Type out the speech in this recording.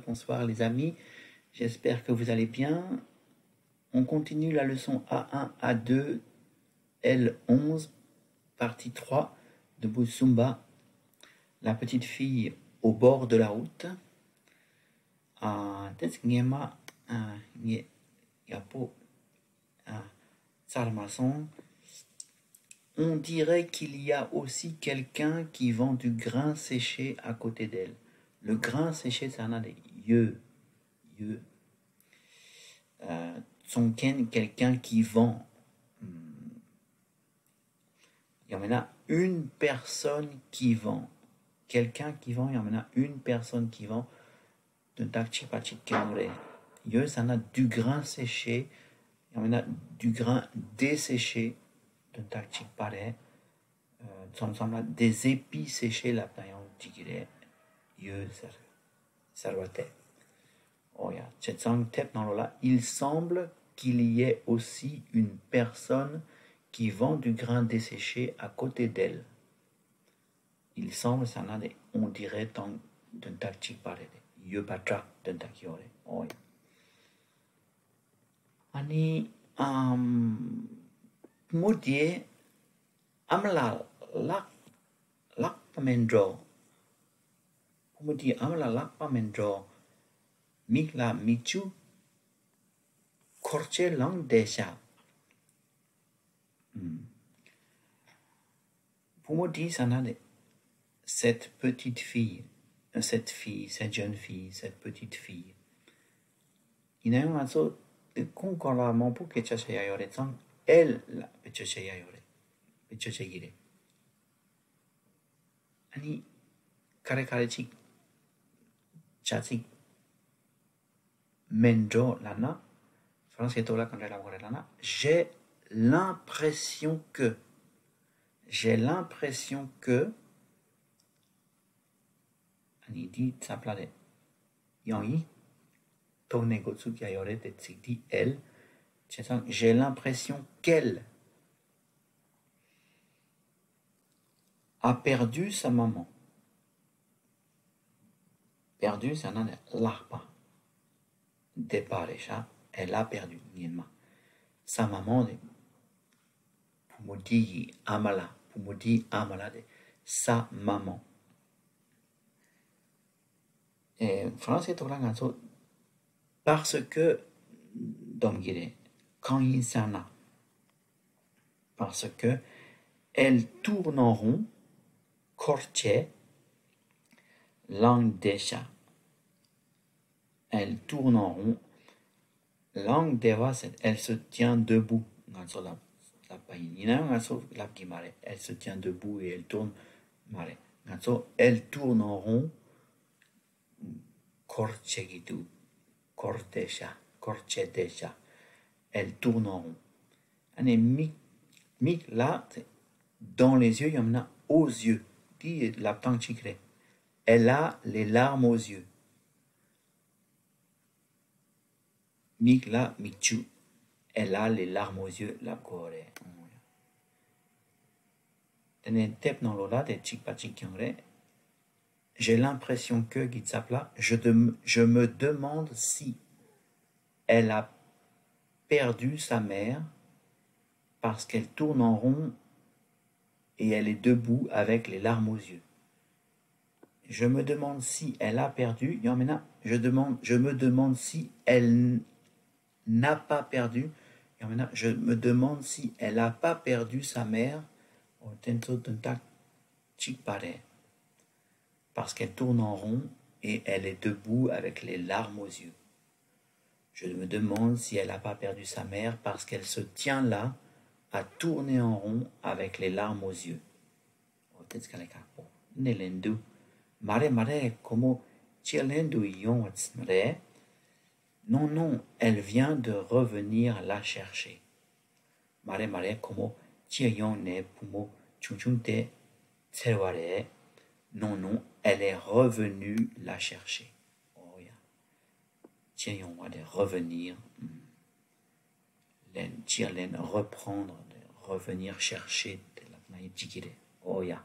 Bonsoir les amis, j'espère que vous allez bien. On continue la leçon A1, A2, L11, partie 3 de Busumba, la petite fille au bord de la route. On dirait qu'il y a aussi quelqu'un qui vend du grain séché à côté d'elle. Le grain séché, c'est un des yeux. Son quelqu'un qui vend. Il y en a une personne qui vend. Quelqu'un qui vend, il y en a une personne qui vend. Yeux, ça en a du grain séché. Il y en a du grain desséché. Des épis séchés là il semble qu'il y ait aussi une personne qui vend du grain desséché à côté d'elle. Il semble, ça en a des, on dirait tant d'un tachi pare de patra d'un takiore. Ani mudie amla lak pamendro. Mudie amla lak pamendro. Mikla michu korche lang desha. Mudie ça en a des cette petite fille, cette jeune fille, cette petite fille. Il y a un autre concola mon pour que tu yore sang elle la pechoche yore pechoche gire. Ani kare chik chachi mendro lana français tola quand la lana j'ai l'impression que ani dit ça plade yongi tourne gotsu qui a yore de dit elle j'ai l'impression qu'elle a perdu sa maman. Perdu, c'est un l'arpa. Départ, elle a perdu. Sa maman, Pumudi Amala, sa maman. Et français, parce que, quand il s'en a, parce que elle tourne en rond, korche, langue desha. Elle tourne en rond. Langue deva, elle se tient debout. Elle se tient debout et elle tourne. Elle tourne en rond. Korchegidu. Kortesha. Korchedesha. Elle tourne en rond. Là, dans les yeux, il y en a aux yeux. Dit la tanchikre. Elle a les larmes aux yeux. Mikla Michu. Elle a les larmes aux yeux, la gore. J'ai l'impression que Gitsapla, je me demande si elle a perdu sa mère parce qu'elle tourne en rond et elle est debout avec les larmes aux yeux. Je me demande si elle a perdu. Je me demande si elle n'a pas perdu. Je me demande si elle n'a pas perdu sa mère parce qu'elle tourne en rond et elle est debout avec les larmes aux yeux. Je me demande si elle n'a pas perdu sa mère parce qu'elle se tient là à tourner en rond avec les larmes aux yeux. Non, elle vient de revenir la chercher. Non, elle est revenue la chercher. Revenir. Reprendre, revenir chercher. Oh ya.